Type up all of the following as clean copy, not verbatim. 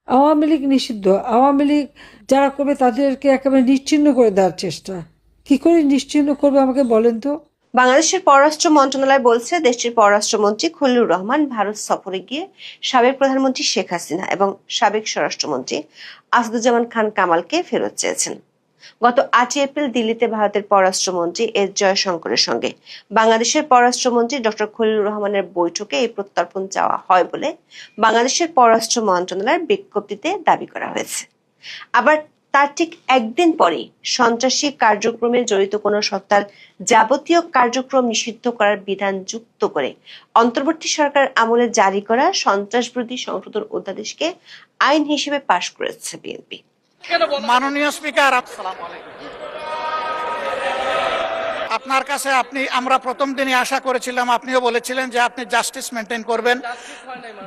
আওয়ামী লীগ নিষিদ্ধ, আওয়ামী লীগ যারা করবে তাদেরকে একেবারে নিশ্চিহ্ন করে দেওয়ার চেষ্টা। কি করে নিশ্চিহ্ন করবে আমাকে বলেন তো? বাংলাদেশের পররাষ্ট্র মন্ত্রণালয় বলছে, দেশটির পররাষ্ট্রমন্ত্রী খলিলুর রহমান ভারত সফরে গিয়ে সাবেক প্রধানমন্ত্রী শেখ হাসিনা এবং সাবেক স্বরাষ্ট্রমন্ত্রী আসাদুজ্জামান খান কামালকে ফেরত চেয়েছেন। গত 8 এপ্রিল দিল্লিতে ভারতের পররাষ্ট্রমন্ত্রী এস জয়শঙ্করের সঙ্গে বাংলাদেশের পররাষ্ট্রমন্ত্রী ডক্টর খলিলুর রহমানের বৈঠকে এই প্রত্যর্পণ চাওয়া হয় বলে বাংলাদেশের পররাষ্ট্র মন্ত্রণালয়ের বিজ্ঞপ্তিতে দাবি করা হয়েছে। আবার তার ঠিক একদিন পরেই সন্ত্রাসী কার্যক্রমে জড়িত কোনো সত্তার যাবতীয় কার্যক্রম নিষিদ্ধ করার বিধান যুক্ত করে অন্তর্বর্তী সরকার আমলে জারি করা সন্ত্রাসবিরোধী সংশোধন অধ্যাদেশকে আইন হিসেবে পাশ করেছে বিএনপি। মাননীয় স্পিকার, আপনার কাছে আমরা প্রথম দিনই আশা করেছিলাম, আপনিও বলেছিলেন যে আপনি জাস্টিস মেনটেন করবেন।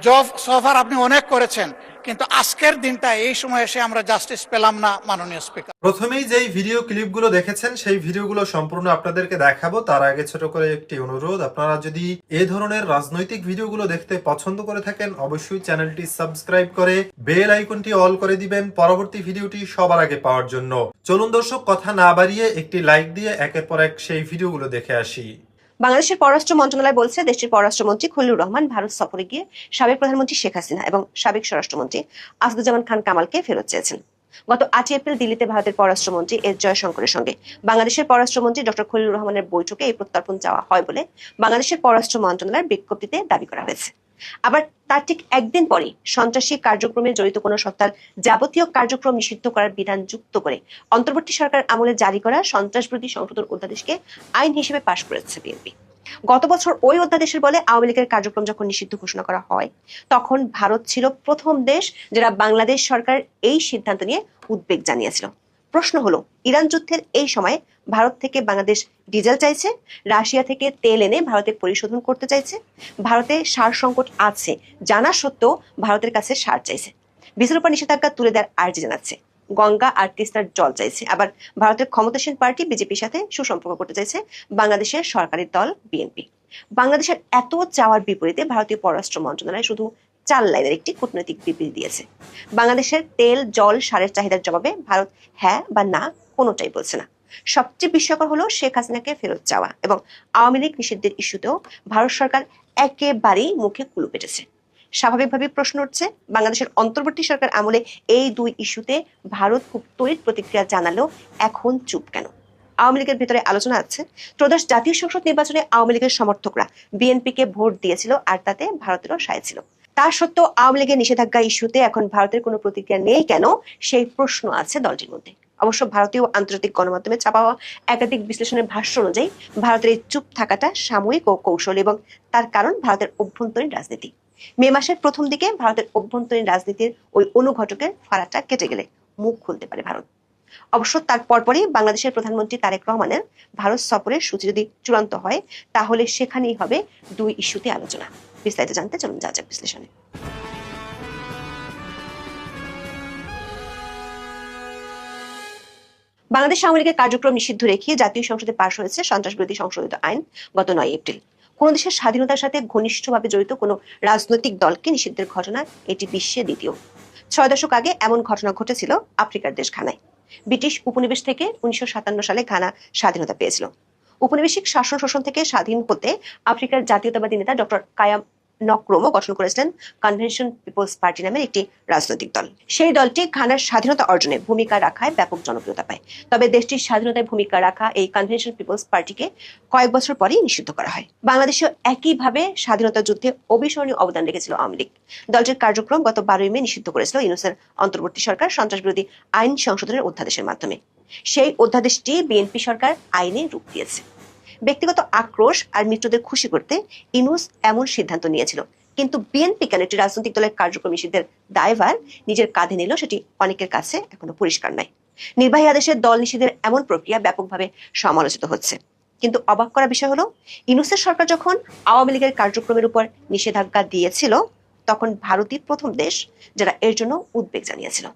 জব সফার আপনি অনেক করেছেন, কিন্তু আজকের দিনটা এই সময় এসে আমরা জাস্টিস পেলাম না মাননীয় স্পিকার। প্রথমেই যেই ভিডিও ক্লিপগুলো দেখেছেন সেই ভিডিওগুলো সম্পূর্ণ আপনাদেরকে দেখাবো। তার আগে ছোট করে একটি অনুরোধ, আপনারা যদি এই ধরনের রাজনৈতিক ভিডিওগুলো দেখতে পছন্দ করে থাকেন অবশ্যই চ্যানেলটি সাবস্ক্রাইব করে বেল আইকনটি অল করে দিবেন পরবর্তী ভিডিওটি সবার আগে পাওয়ার জন্য। চলুন দর্শক, কথা না বাড়িয়ে একটি লাইক দিয়ে একের পর এক সেই ভিডিওগুলো দেখে আসি। বাংলাদেশের পররাষ্ট্র মন্ত্রণালয় বলছে, দেশটির পররাষ্ট্রমন্ত্রী খলিলুর রহমান ভারত সফরে গিয়ে সাবেক প্রধানমন্ত্রী শেখ হাসিনা এবং সাবেক স্বরাষ্ট্রমন্ত্রী আসাদুজ্জামান খান কামালকে ফেরত চেয়েছেন। গত 8 এপ্রিল দিল্লিতে ভারতের পররাষ্ট্রমন্ত্রী এস জয়শঙ্করের সঙ্গে বাংলাদেশের পররাষ্ট্রমন্ত্রী ডক্টর খলিলুর রহমানের বৈঠকে এই প্রত্যর্পণ চাওয়া হয় বলে বাংলাদেশের পররাষ্ট্র মন্ত্রণালয়ের বিজ্ঞপ্তিতে দাবি করা হয়েছে। আবার তার ঠিক একদিন পরেই সন্ত্রাসী কার্যক্রমে জড়িত কোনো সত্তার যাবতীয় কার্যক্রম নিষিদ্ধ করার বিধান যুক্ত করে অন্তর্বর্তী সরকার আমলে জারি করা সন্ত্রাসবিরোধী সংশোধন অধ্যাদেশকে আইন হিসেবে পাশ করেছে বিএনপি। গত বছর ওই অধ্যাদেশের বলে আওয়ামী লীগের কার্যক্রম যখন নিষিদ্ধ ঘোষণা করা হয়, তখন ভারত ছিল প্রথম দেশ যারা বাংলাদেশ সরকার এই সিদ্ধান্ত নিয়ে উদ্বেগ জানিয়েছিল। প্রশ্ন হলো, ইরান যুদ্ধের এই সময় ভারত থেকে বাংলাদেশ ডিজেল চাইছে, রাশিয়া থেকে তেল এনে ভারতে পরিশোধন করতে চাইছে, ভারতে সার সংকট আছে জানা সত্ত্বেও ভারতের কাছে সার চাইছে, বিসের উপর নিষেধাজ্ঞা তুলে দেওয়ার আর্জি জানাচ্ছে, গঙ্গা আর তিস্তার জল চাইছে, আবার ভারতের ক্ষমতাসীন পার্টি বিজেপির সাথে সুসম্পর্ক করতে চাইছে বাংলাদেশের সরকারি দল বিএনপি। বাংলাদেশের এত চাওয়ার বিপরীতে ভারতীয় পররাষ্ট্র মন্ত্রণালয় শুধু 4 লাইনের একটি কূটনৈতিক বিবৃতি দিয়েছে। বাংলাদেশের তেল, জল, সারের চাহিদার জবাবে ভারত হ্যাঁ বা না কোনোটাই বলছে না। সবচেয়ে বিস্ময়কর হলো শেখ হাসিনাকে ফেরত চাওয়া এবং আওয়ামী লীগ নিষিদ্ধের ইস্যুতেও ভারত সরকার একেবারেই মুখে কুলু পেটেছে। স্বাভাবিকভাবে প্রশ্ন উঠছে, বাংলাদেশের অন্তর্বর্তী সরকার আমলে এই 2 ইস্যুতে ভারত খুব তড়িৎ প্রতিক্রিয়া জানালেও এখন চুপ কেন? আওয়ামী লীগের ভেতরে আলোচনা আছে, ত্রয়োদশ জাতীয় সংসদ নির্বাচনে আওয়ামী লীগের সমর্থকরা বিএনপিকে ভোট দিয়েছিল আর তাতে ভারতেরও সায় ছিল। তা সত্ত্বেও আওয়ামী লীগের নিষেধাজ্ঞা ইস্যুতে এখন ভারতের কোনো প্রতিক্রিয়া নেই কেন, সেই প্রশ্ন আছে দলটির মধ্যে। অবশ্য ভারতীয় আন্তর্জাতিক গণমাধ্যমে ছাপা হওয়া একাধিক বিশ্লেষণের ভাষ্য অনুযায়ী ভারতের এই চুপ থাকাটা সাময়িক ও কৌশলী এবং তার কারণ ভারতের অভ্যন্তরীণ রাজনীতি। মে মাসের প্রথম দিকে ভারতের অভ্যন্তরীণ রাজনীতির ওই অনুঘটকের ফাড়াটা কেটে গেলে মুখ খুলতে পারে ভারত। অবশ্য তার পরপরই বাংলাদেশের প্রধানমন্ত্রী তারেক রহমানের ভারত সফরের সূচি যদি চূড়ান্ত হয়, তাহলে সেখানেই হবে 2 ইস্যুতে আলোচনা। বিস্তারিত জানতে চলুন যাওয়া যাক বিশ্লেষণে। বাংলাদেশ আওয়ামী লীগের কার্যক্রম নিষিদ্ধ রেখে জাতীয় সংসদে পাশ হয়েছে সন্ত্রাসবিরোধী সংশোধিত আইন গত 9 এপ্রিল। কোন দেশের স্বাধীনতার সাথে ঘনিষ্ঠভাবে জড়িত কোনো রাজনৈতিক দলকে নিষিদ্ধের ঘটনা এটি বিশ্বে দ্বিতীয়। 6 দশক আগে এমন ঘটনা ঘটেছিল আফ্রিকার দেশ ঘানায়। ব্রিটিশ উপনিবেশ থেকে 1957 সালে ঘানা স্বাধীনতা পেয়েছিল। উপনিবেশিক শাসন শোষণ থেকে স্বাধীন হতে আফ্রিকার জাতীয়তাবাদী নেতা ডক্টর কায়াম নক্রুমা গঠন করেছিলেন কনভেনশন পিপলস পার্টি নামের একটি রাজনৈতিক দল। সেই দলটি ঘানার স্বাধীনতা অর্জনে ভূমিকা রাখায় ব্যাপক জনপ্রিয়তা পায়। তবে দেশটির স্বাধীনতায় ভূমিকা রাখা এই কনভেনশন পিপলস পার্টিকে কয়েক বছর পরেই নিষিদ্ধ করা হয়। বাংলাদেশেও একইভাবে স্বাধীনতা যুদ্ধে অবিস্মরণীয় অবদান রেখেছিল আওয়ামী লীগ। দলটির কার্যক্রম গত 12 মে নিষিদ্ধ করেছিল ইউনূসের অন্তর্বর্তী সরকার সন্ত্রাসবিরোধী আইন সংশোধনের অধ্যাদেশের মাধ্যমে। সেই অধ্যাদেশটি বিএনপি সরকার আইনে রূপ দিয়েছে। ব্যক্তিগত আক্রোশ আর মিত্রদের খুশি করতে ইউনূস এমন সিদ্ধান্ত নিয়েছিল, কিন্তু বিএনপি কেন একটি রাজনৈতিক দলের কার্যক্রম নিষিদ্ধের দায়ভার নিজের কাঁধে নিল সেটি অনেকের কাছে এখনো পরিষ্কার নয়। নির্বাহী আদেশে দল নিষিদ্ধের এমন প্রক্রিয়া ব্যাপকভাবে সমালোচিত হচ্ছে। কিন্তু অবাক করা বিষয় হলো, ইউনূসের সরকার যখন আওয়ামী লীগের কার্যক্রমের উপর নিষেধাজ্ঞা দিয়েছিল, তখন ভারতই প্রথম দেশ যারা এর জন্য উদ্বেগ জানিয়েছিল।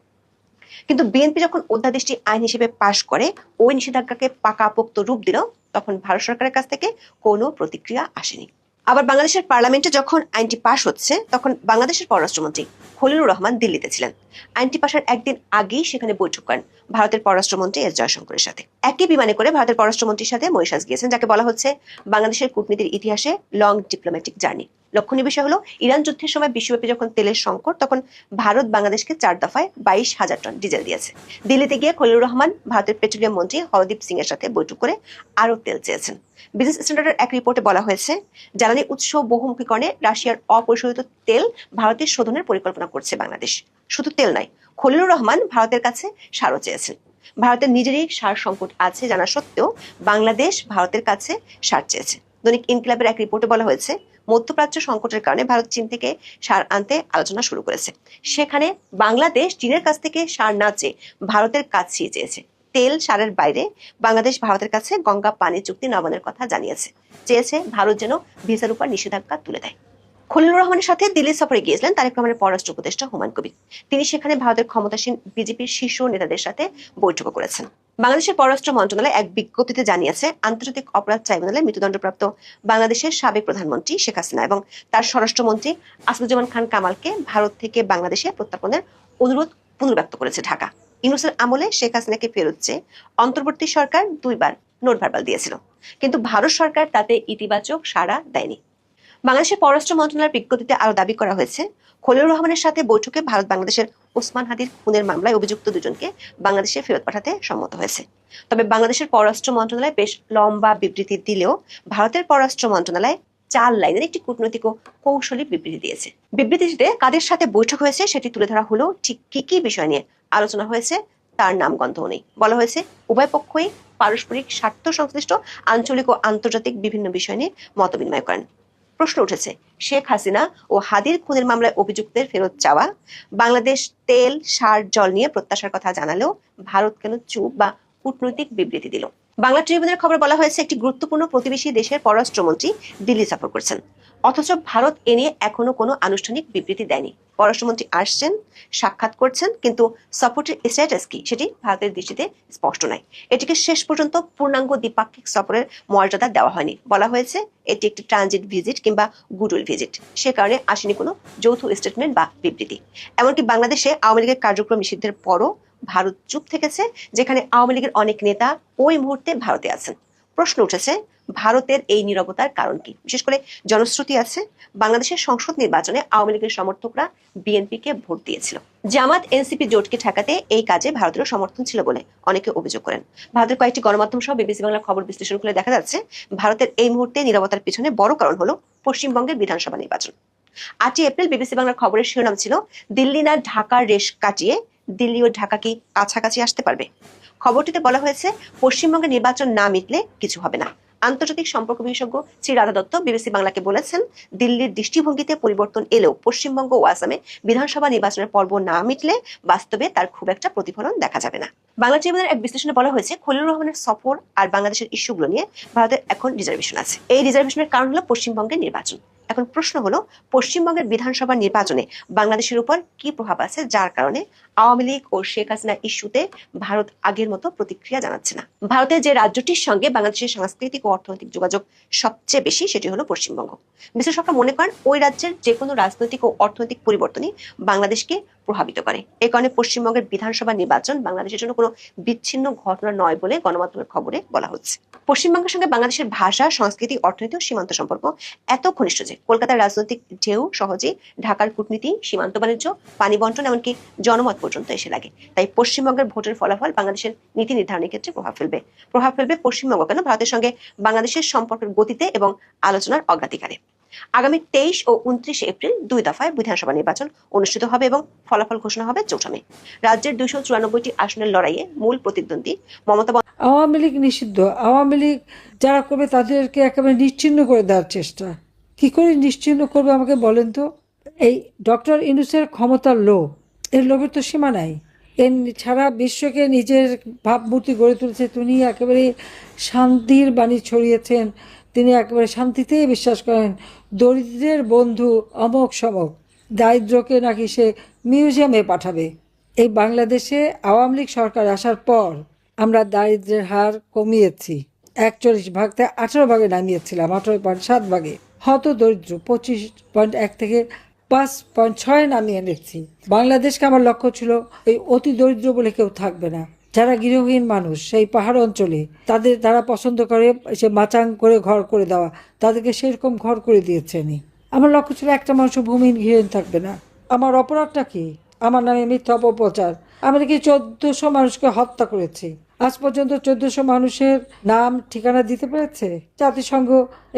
কিন্তু বিএনপি যখন অধ্যাদেশটি আইন হিসেবে পাশ করে ওই নিষেধাজ্ঞাকে পাকাপোক্ত রূপ দিল, তখন ভারত সরকারের কাছ থেকে কোনো প্রতিক্রিয়া আসেনি। আবার বাংলাদেশের পার্লামেন্টে যখন আইনটি পাশ হচ্ছে তখন বাংলাদেশের পররাষ্ট্রমন্ত্রী খলিলুর রহমান দিল্লিতে ছিলেন। আইনটি পাশের একদিন আগেই সেখানে বৈঠক করেন ভারতের পররাষ্ট্রমন্ত্রী এস জয়শঙ্করের সাথে। একই বিমানে করে ভারতের পররাষ্ট্রমন্ত্রীর সাথে মরিশাস গিয়েছেন, যাকে বলা হচ্ছে বাংলাদেশের কূটনীতির ইতিহাসে লং ডিপ্লোম্যাটিক জার্নি। লক্ষণীয় বিষয় হলো, ইরান যুদ্ধের সময় বিশ্বব্যাপী যখন তেলের সংকট, তখন ভারত বাংলাদেশকে 4 দফায় 22,000 টন ডিজেল দিয়েছে। দিল্লিতে গিয়ে খলিলুর রহমান ভারতের পেট্রোলিয়াম মন্ত্রী হরদীপ সিং এর সাথে বৈঠক করে আরও তেল চেয়েছেন। বিজনেস স্ট্যান্ডার্ডের এক রিপোর্টে বলা হয়েছে, জ্বালানি উৎস বহুমুখীকরণে রাশিয়ার অপরিশোধিত তেল ভারতের শোধনের পরিকল্পনা করছে বাংলাদেশ। শুধু তেল নয়, খলিলুর রহমান ভারতের কাছে সারও চেয়েছেন। ভারতের নিজেরই সার সংকট আছে জানা সত্ত্বেও বাংলাদেশ ভারতের কাছে সার চেয়েছে। দৈনিক ইনকিলাবের এক রিপোর্টে বলা হয়েছে, মধ্যপ্রাচ্য সংকটের কারণে ভারত চীন থেকে সার আনতে আলোচনা শুরু করেছে। সেখানে বাংলাদেশ চীনের কাছ থেকে সার না চেয়ে ভারতের কাছেই চেয়েছে। তেল সারের বাইরে বাংলাদেশ ভারতের কাছে গঙ্গা পানি চুক্তি নবায়নের কথা জানিয়েছে। চেয়েছে ভারত যেন ভিসার উপর নিষেধাজ্ঞা তুলে দেয়। খলিলুর রহমানের সাথে দিল্লি সফরে গিয়েছিলেন তারেক রহমানের পররাষ্ট্র উপদেষ্টা হুমায়ুন কবির। তিনি সেখানে ভারতের ক্ষমতাসীন বিজেপির শীর্ষ নেতাদের সাথে বৈঠক করেছেন। বাংলাদেশের পররাষ্ট্র মন্ত্রণালয় এক বিজ্ঞপ্তিতে জানিয়েছে, আন্তর্জাতিক অপরাধ ট্রাইব্যুনালে মৃত্যুদণ্ডপ্রাপ্ত বাংলাদেশের সাবেক প্রধানমন্ত্রী শেখ হাসিনা এবং তার স্বরাষ্ট্রমন্ত্রী আসাদুজ্জামান খান কামালকে ভারত থেকে বাংলাদেশে প্রত্যার্পণের অনুরোধ পুনর্ব্যক্ত করেছে ঢাকা। ইউনূসের আমলে শেখ হাসিনাকে ফেরত চেয়ে অন্তর্বর্তী সরকার 2 বার নোট ভার্বাল দিয়েছিল, কিন্তু ভারত সরকার তাতে ইতিবাচক সাড়া দেয়নি। বাংলাদেশের পররাষ্ট্র মন্ত্রণালয়ের বিজ্ঞপ্তিতে আরো দাবি করা হয়েছে, খলিলুর রহমানের সাথে বৈঠকে ভারত বাংলাদেশের ওসমান হাদির খুনের মামলায় অভিযুক্ত দুজনকে বাংলাদেশে ফেরত পাঠাতে সম্মত হয়েছে। তবে বাংলাদেশের পররাষ্ট্র মন্ত্রণালয় বেশ লম্বা বিবৃতি দিলেও ভারতের পররাষ্ট্র মন্ত্রণালয় 4 লাইনের একটি কূটনৈতিক ও কৌশলী বিবৃতি দিয়েছে। বিবৃতিতে কাদের সাথে বৈঠক হয়েছে সেটি তুলে ধরা হলেও ঠিক কি কি বিষয় নিয়ে আলোচনা হয়েছে তার নামগন্ধও নেই। বলা হয়েছে, উভয় পক্ষই পারস্পরিক স্বার্থ সংশ্লিষ্ট আঞ্চলিক ও আন্তর্জাতিক বিভিন্ন বিষয় নিয়ে মতবিনিময় করেন। প্রশ্ন উঠেছে, শেখ হাসিনা ও হাদির খুনের মামলায় অভিযুক্তদের ফেরত চাওয়া, বাংলাদেশ তেল সার জল নিয়ে প্রত্যাশার কথা জানালেও ভারত কেন চুপ বা কূটনৈতিক বিবৃতি দিল? বাংলা ট্রিবিউনের খবর বলা হয়েছে, একটি গুরুত্বপূর্ণ প্রতিবেশী দেশের পররাষ্ট্রমন্ত্রী দিল্লি সফর করছেন, অথচ ভারত এ নিয়ে এখনো কোনো আনুষ্ঠানিক বিবৃতি দেয়নি। পররাষ্ট্রমন্ত্রী আসছেন, সাক্ষাৎ করছেন, কিন্তু সফরটির স্ট্যাটাস কি সেটি ভারতের দৃষ্টিতে স্পষ্ট নয়। এটিকে শেষ পর্যন্ত পূর্ণাঙ্গ দ্বিপাক্ষিক সফরের মর্যাদা দেওয়া হয়নি। বলা হয়েছে এটি একটি ট্রানজিট ভিজিট কিংবা গুডউইল ভিজিট, সে কারণে আসেনি কোনো যৌথ স্টেটমেন্ট বা বিবৃতি। এমনকি বাংলাদেশে আওয়ামী লীগের কার্যক্রম নিষিদ্ধের পরও ভারত চুপ থেকেছে, যেখানে আওয়ামী লীগের অনেক নেতা ওই মুহূর্তে ভারতে আছেন। প্রশ্ন উঠেছে, ভারতের এই নীরবতার কারণ কি? বিশেষ করে জনশ্রুতি আছে, বাংলাদেশের সংসদ নির্বাচনে আওয়ামী লীগের সমর্থকরা বিএনপিকে ভোট দিয়েছিল। জামাত এনসিপি জোটকে ঠেকাতে এই কাজে ভারতেরও সমর্থন ছিল বলে অনেকে অভিযোগ করেন। ভারতের কয়েকটি গণমাধ্যম সহ বিবিসি বাংলার খবর বিশ্লেষণ করে দেখা যাচ্ছে, ভারতের এই মুহূর্তে নীরবতার পিছনে বড় কারণ হলো পশ্চিমবঙ্গের বিধানসভা নির্বাচন। 8 এপ্রিল বিবিসি বাংলার খবরের শিরোনাম ছিল, দিল্লি না ঢাকার রেশ কাটিয়ে দিল্লি ও ঢাকা কি কাছাকাছি আসতে পারবে? খবরটিতে বলা হয়েছে, পশ্চিমবঙ্গের নির্বাচন না মিটলে কিছু হবে না। আন্তর্জাতিক সম্পর্ক বিশেষজ্ঞ শ্রী রাধা দত্ত বিবিসি বাংলাকে বলেছেন, দিল্লির দৃষ্টিভঙ্গিতে পরিবর্তন এলেও পশ্চিমবঙ্গ ও আসামে বিধানসভা নির্বাচনের পর্ব না মিটলে বাস্তবে তার খুব একটা প্রতিফলন দেখা যাবে না। বাংলা ট্রিবিউনের এক বিশ্লেষণে বলা হয়েছে, খলিলুর রহমানের সফর আর বাংলাদেশের ইস্যুগুলো নিয়ে ভারতের এখন রিজার্ভেশন আছে। এই রিজার্ভেশনের কারণ হলো পশ্চিমবঙ্গের নির্বাচন। এখন প্রশ্ন হলো, পশ্চিমবঙ্গের বিধানসভা নির্বাচনে বাংলাদেশের উপর কি প্রভাব আছে, যার কারণে আওয়ামী লীগ ও শেখ হাসিনা ইস্যুতে ভারত আগের মতো প্রতিক্রিয়া জানাচ্ছে না? ভারতের যে রাজ্যটির সঙ্গে বাংলাদেশের সাংস্কৃতিক ও অর্থনৈতিক যোগাযোগ সবচেয়ে বেশি, সেটি হলো পশ্চিমবঙ্গ। বিশ্লেষকরা মনে করেন, ওই রাজ্যের যে কোনো রাজনৈতিক ও অর্থনৈতিক পরিবর্তনই বাংলাদেশকে প্রভাবিত করে। এই কারণে পশ্চিমবঙ্গের বিধানসভা নির্বাচন বাংলাদেশের জন্য কোনো বিচ্ছিন্ন ঘটনা নয় বলে গণমাধ্যমের খবরে বলা হচ্ছে। পশ্চিমবঙ্গের সঙ্গে বাংলাদেশের ভাষা, সংস্কৃতি, অর্থনীতি ও সীমান্ত সম্পর্ক এত ঘনিষ্ঠ যে কলকাতার রাজনৈতিক ঢেউ সহজেই ঢাকার কূটনীতি, সীমান্ত বাণিজ্য, পানি বন্টন, এমনকি জনমত পর্যন্ত এসে লাগে। তাই পশ্চিমবঙ্গের ভোটের ফলাফল বাংলাদেশের নীতি নির্ধারণের ক্ষেত্রে প্রভাব ফেলবে পশ্চিমবঙ্গ কেন ভারতের সঙ্গে বাংলাদেশের সম্পর্কের গতিতে এবং আলোচনার অগ্রাধিকারে। আগামী 23 ও 29 এপ্রিল 2 দফায় বিধানসভা নির্বাচন অনুষ্ঠিত হবে এবং ফলাফল ঘোষণা হবে 4 মে। রাজ্যের 294টি আসনের লড়াইয়ে মূল প্রতিদ্বন্দ্বী মমতা। আওয়ামী লীগ নিষিদ্ধ, আওয়ামী লীগ যারা করবে তাদেরকে একেবারে নিশ্চিহ্ন করে দেওয়ার চেষ্টা। কি করে নিশ্চিহ্ন করবে আমাকে বলেন তো? এই ডক্টর ইউনূসের ক্ষমতার লোভ, এর লোভের তো সীমা নাই। এর সারা বিশ্বকে নিজের ভাবমূর্তি গড়ে তুলেছে। তিনি একেবারে শান্তির বাণী ছড়িয়েছেন, তিনি একেবারে শান্তিতেই বিশ্বাস করেন। দরিদ্রের বন্ধু অমক সমক, দারিদ্রকে নাকি সে মিউজিয়ামে পাঠাবে। এই বাংলাদেশে আওয়ামী লীগ সরকার আসার পর আমরা দারিদ্রের হার কমিয়েছি, 41 ভাগ থেকে 18 ভাগে নামিয়েছিলাম, 18.7 ভাগে। হত দরিদ্র 25.1 থেকে 5.6 নামিয়ে এনেছি। বাংলাদেশকে আমার লক্ষ্য ছিল এই অতি দরিদ্র বলে কেউ থাকবে না। যারা গৃহহীন মানুষ সেই পাহাড় অঞ্চলে তারা পছন্দ করে সে মাচাং করে ঘর করে দেওয়া, তাদেরকে সেরকম ঘর করে দিয়েছেন। আমার লক্ষ্য ছিল একটা মানুষ ভূমিহীন গৃহহীন থাকবে না। আমার অপরাধটা কি? আমার নামে মিথ্যা অপপ্রচার। আমি নাকি 1400 মানুষকে হত্যা করেছি। আজ পর্যন্ত 1400 মানুষের নাম ঠিকানা দিতে পেরেছে জাতিসংঘ।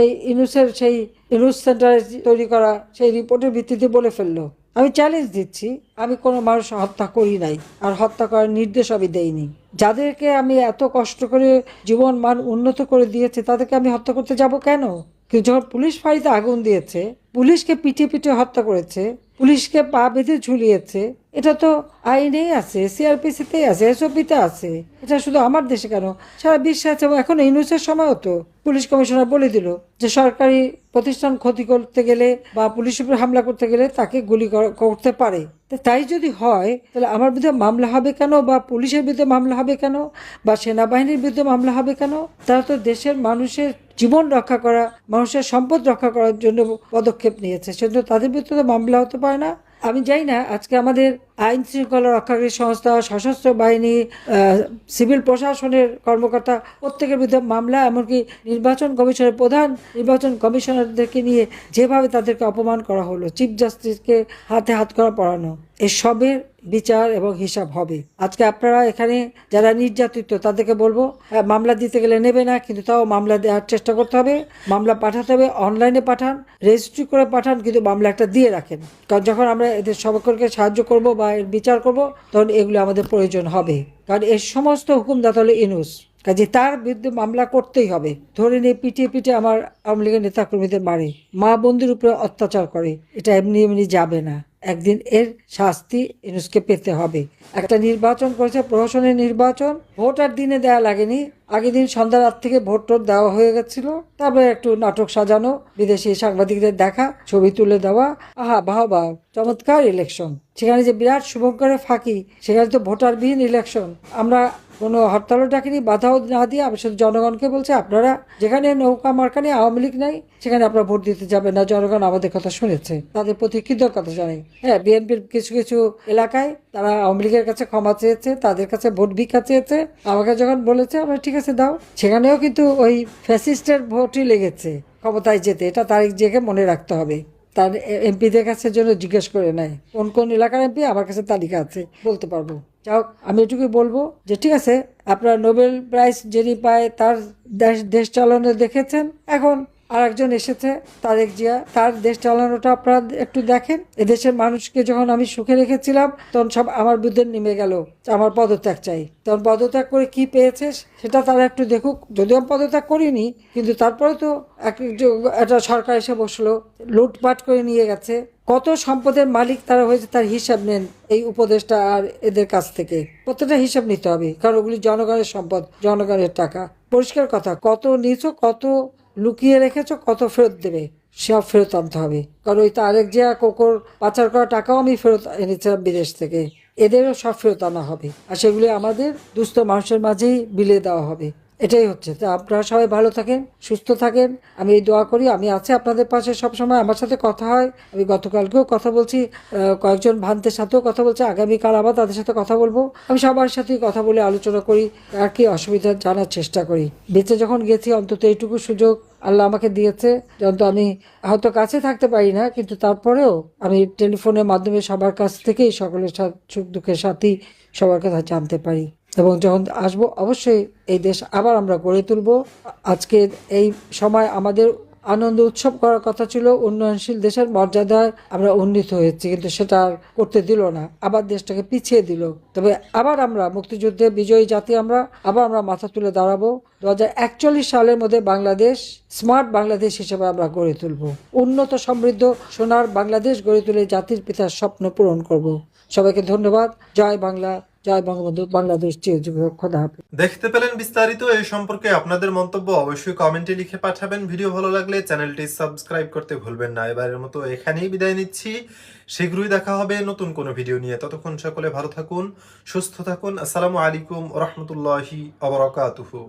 এই সেই ইনুস সেন্টারে তৈরি করা সেই রিপোর্টের ভিত্তিতে বলে ফেললো। আমি চ্যালেঞ্জ দিচ্ছি, আমি কোনো মানুষ হত্যা করি নাই, আর হত্যা করার নির্দেশ আমি দেইনি। যাদেরকে আমি এত কষ্ট করে জীবন মান উন্নত করে দিয়েছে তাদেরকে আমি হত্যা করতে যাব কেন? কিন্তু যখন পুলিশ ফাঁড়িতে আগুন দিয়েছে, পুলিশকে পিটিয়ে পিটিয়ে হত্যা করেছে, পুলিশকে পা বেঁধে ঝুলিয়েছে, এটা তো আইনেই আছে, সিআরপিসিতেই আছে, এসওপিতে আছে। এটা শুধু আমার দেশে কেন, সারা বিশ্বে আছে। এবং এখন ইউনুসের সময়ও তো পুলিশ কমিশনার বলে দিল যে সরকারি প্রতিষ্ঠান ক্ষতি করতে গেলে বা পুলিশের উপর হামলা করতে গেলে তাকে গুলি করতে পারে। তাই যদি হয় তাহলে আমার বিরুদ্ধে মামলা হবে কেন, বা পুলিশের বিরুদ্ধে মামলা হবে কেন, বা সেনাবাহিনীর বিরুদ্ধে মামলা হবে কেন? তারা তো দেশের মানুষের জীবন রক্ষা করা, মানুষের সম্পদ রক্ষা করার জন্য পদক্ষেপ নিয়েছে, সেজন্য তাদের বিরুদ্ধে তো মামলা হতে পারে না। আমি জানি না আজকে আমাদের আইন শৃঙ্খলা রক্ষাকারী সংস্থা, সশস্ত্র বাহিনী, সিভিল প্রশাসনের কর্মকর্তা প্রত্যেকের বিরুদ্ধে মামলা, এমনকি নির্বাচন কমিশনের প্রধান নির্বাচন কমিশনারদেরকে নিয়ে যেভাবে তাদেরকে অপমান করা হলো, চিফ জাস্টিসকে হাতে হাত করা পড়ানো, এসবের বিচার এবং হিসাব হবে। আজকে আপনারা এখানে যারা নির্যাতিত তাদেরকে বলবো, মামলা দিতে গেলে নেবে না, কিন্তু তাও মামলা দেওয়ার চেষ্টা করতে হবে। মামলা পাঠাতে হবে, অনলাইনে পাঠান, রেজিস্ট্রি করে পাঠান, কিন্তু মামলা একটা দিয়ে রাখেন। কারণ যখন আমরা এদের সকলকে সাহায্য করব বা এর বিচার করব, তখন এগুলো আমাদের প্রয়োজন হবে। কারণ এর সমস্ত হুকুমদাতা হলো ইউনূস, কাজে তার বিরুদ্ধে মামলা করতেই হবে। ধরে নিয়ে পিটিয়ে পিটিয়ে আমার আওয়ামী লীগের নেতাকর্মীদের মারে, মা বন্ধুর উপরে অত্যাচার করে, এটা এমনি এমনি যাবে না। একদিন এর শাস্তি ইউনূসকে পেতে হবে। একটা নির্বাচন করেছে, প্রহসনের নির্বাচন, ভোট আর দিনে দেওয়া লাগেনি, আগের দিন সন্ধ্যা রাত থেকে ভোট টোট দেওয়া হয়ে গেছিল। তারপরে একটু নাটক সাজানো, বিদেশি সাংবাদিকদের দেখা, ছবি তুলে দেওয়া, আহা বাহ বাহ, চমৎকার ইলেকশন। সেখানে যে বিরাট শুভঙ্করের ফাঁকি, সেখানে তো ভোটারবিহীন ইলেকশন। আমরা কোনো হরতালও ডাকিনি, বাধাও না দিয়ে আমি শুধু জনগণকে বলছি, আপনারা যেখানে নৌকা মার্কা নিয়ে আওয়ামী লীগ নাই সেখানে আপনারা ভোট দিতে যাবেন না। জনগণ আমাদের কথা শুনেছে, তাদের প্রতি কৃতজ্ঞতা জানাই। হ্যাঁ, বিএনপির কিছু কিছু এলাকায় তারা আওয়ামী লীগের কাছে ক্ষমা চেয়েছে, তাদের কাছে ভোট ভিক্ষা চেয়েছে, আমাকে যখন বলেছে আমরা ঠিক আছে দাও, সেখানেও কিন্তু ওই ফ্যাসিস্টের ভোটই লেগেছে ক্ষমতায় যেতে। এটা তারিখ জেগে মনে রাখতে হবে। তার এমপিদের কাছে জন্য জিজ্ঞেস করে নেয় কোন কোন এলাকার এমপি, আমার কাছে তালিকা আছে, বলতে পারবো। যাও, আমি এটুকুই বলবো যে ঠিক আছে, আপনার নোবেল প্রাইজ যিনি পায় তার দেশ চালানো দেখেছেন, এখন আর একজন এসেছে তারেক জিয়া, তার দেশ চালানোটা আপনারা একটু দেখেন। এদেশের মানুষকে যখন আমি সুখে রেখেছিলাম তখন সব আমার বিরুদ্ধে নেমে গেল, আমার পদত্যাগ চাই। তখন পদত্যাগ করে কি পেয়েছে সেটা তারা একটু দেখুক। যদিও আমি পদত্যাগ করিনি, কিন্তু তারপরে তো একটা সরকার এসে বসলো, লুটপাট করে নিয়ে গেছে। কত সম্পদের মালিক তারা হয়েছে তার হিসাব নেন এই উপদেষ্টা আর এদের কাছ থেকে। প্রত্যেকটা হিসাব নিতে হবে, কারণ ওগুলি জনগণের সম্পদ, জনগণের টাকা। পরিষ্কার কথা, কত নিছো, কত লুকিয়ে রেখেছো, কত ফেরত দেবে, সব ফেরত আনতে হবে। কারণ ওই তারেক জিয়া কোকোর পাচার করা টাকাও আমি ফেরত এনেছিলাম বিদেশ থেকে, এদেরও সব ফেরত আনা হবে, আর সেগুলি আমাদের দুস্থ মানুষের মাঝেই বিলিয়ে দেওয়া হবে। এটাই হচ্ছে। তা আপনারা সবাই ভালো থাকেন, সুস্থ থাকেন, আমি এই দোয়া করি। আমি আছি আপনাদের পাশে সবসময়, আমার সাথে কথা হয়, আমি গতকালকেও কথা বলছি, কয়েকজন ভান্তের সাথেও কথা বলছি, আগামীকাল আবার তাদের সাথে কথা বলবো। আমি সবার সাথেই কথা বলে আলোচনা করি, আর কি অসুবিধা জানার চেষ্টা করি। বেঁচে যখন গেছি অন্তত এইটুকু সুযোগ আল্লাহ আমাকে দিয়েছে, যখন তো আমি হয়তো কাছে থাকতে পারি না, কিন্তু তারপরেও আমি টেলিফোনের মাধ্যমে সবার কাছ থেকেই সকলের সুখ দুঃখের সাথী সবার কথা জানতে পারি। এবং যখন আসবো অবশ্যই এই দেশ আবার আমরা গড়ে তুলব। আজকের এই সময় আমাদের আনন্দ উৎসব করার কথা ছিল, উন্নয়নশীল দেশের মর্যাদায় আমরা উন্নীত হয়েছি, কিন্তু সেটা করতে দিল না, আবার দেশটাকে পিছিয়ে দিল। তবে আবার আমরা মুক্তিযুদ্ধে বিজয়ী জাতি, আমরা মাথা তুলে দাঁড়াবো। 2041 সালের মধ্যে বাংলাদেশ স্মার্ট বাংলাদেশ হিসেবে আমরা গড়ে তুলব, উন্নত সমৃদ্ধ সোনার বাংলাদেশ গড়ে তুলে জাতির পিতার স্বপ্ন পূরণ করব। সবাইকে ধন্যবাদ। জয় বাংলা, জয় বঙ্গবন্ধু, বাংলাদেশ চিরজীবী, খোদা হাফেজ। দেখতে পেলেন বিস্তারিত। এই সম্পর্কে আপনাদের মন্তব্য অবশ্যই কমেন্টে লিখে পাঠাবেন। ভিডিও ভালো লাগলে চ্যানেলটি সাবস্ক্রাইব করতে ভুলবেন না। এবারের মতো এখানেই বিদায় নিচ্ছি, শীঘ্রই দেখা হবে নতুন কোনো ভিডিও নিয়ে। ততক্ষণ সকলে ভালো থাকুন, সুস্থ থাকুন। আসসালামু আলাইকুম ওয়া রাহমাতুল্লাহি ওয়া বারাকাতুহু।